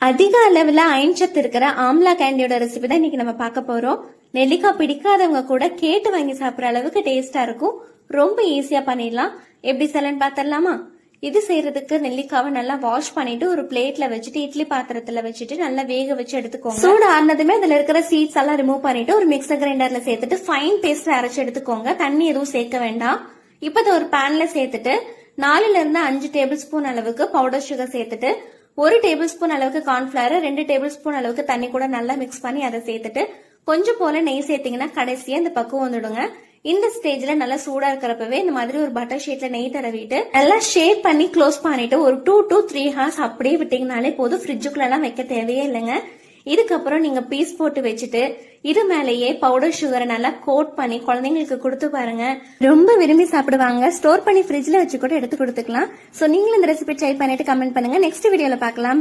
அதிக அளவுல அயன் சத்து இருக்கிற ஆம்லா கேண்டியோட ரெசிபி தான் இன்னைக்கு நம்ம பார்க்க போறோம். நெல்லிக்காய் பிடிக்காதவங்க கூட கேட்டு வாங்கி சாப்பிடுற அளவுக்கு டேஸ்டா இருக்கும். ரொம்ப ஈஸியா பண்ணிடலாம். எப்படி செய்யலன்னு பாத்திரலாமா? இது செய்யறதுக்கு நெல்லிக்காவை நல்லா வாஷ் பண்ணிட்டு ஒரு பிளேட்ல வச்சுட்டு இட்லி பாத்திரத்துல வச்சுட்டு நல்லா வேக வச்சு எடுத்துக்கோங்க. சூடு ஆனதுமே அதுல இருக்கிற சீட்ஸ் எல்லாம் ரிமூவ் பண்ணிட்டு ஒரு மிக்சர் கிரைண்டர்ல சேர்த்துட்டு ஃபைன் பேஸ்ட் அரைச்சு எடுத்துக்கோங்க. தண்ணி எதுவும் சேர்க்க வேண்டாம். இப்ப ஒரு பேன்ல சேர்த்துட்டு 4 இருந்து 5 டேபிள் ஸ்பூன் அளவுக்கு பவுடர் சுகர் சேர்த்துட்டு 1 டேபிள் ஸ்பூன் அளவுக்கு கார்ன்ஃபிளவர் 2 டேபிள் ஸ்பூன் அளவுக்கு தண்ணி கூட நல்லா மிக்ஸ் பண்ணி அதை சேர்த்துட்டு கொஞ்சம் போல நெய் சேர்த்தீங்கன்னா கடைசியா இந்த பக்குவம் வந்துடுங்க. இந்த ஸ்டேஜ்ல நல்லா சூடா இருக்கிறப்பவே இந்த மாதிரி ஒரு பட்டர் ஷீட்ல நெய் தடவிட்டு நல்லா ஷேக் பண்ணி க்ளோஸ் பண்ணிட்டு ஒரு 2 to 3 ஹார்ஸ் அப்படியே விட்டீங்கனாலே போதும். ஃப்ரிட்ஜுக்குள்ள எல்லாம் வைக்க தேவையே இல்லைங்க. இதுக்கப்புறம் நீங்க பீஸ் போட்டு வச்சுட்டு இது மேலேயே பவுடர் சுகரை நல்லா கோட் பண்ணி குழந்தைங்களுக்கு கொடுத்து பாருங்க. ரொம்ப விரும்பி சாப்பிடுவாங்க. ஸ்டோர் பண்ணி ஃப்ரிட்ஜ்ல வச்சு கூட எடுத்து கொடுத்துக்கலாம். சோ நீங்களும் இந்த ரெசிபி ட்ரை பண்ணிட்டு கமெண்ட் பண்ணுங்க. நெக்ஸ்ட் வீடியோல பார்க்கலாம்.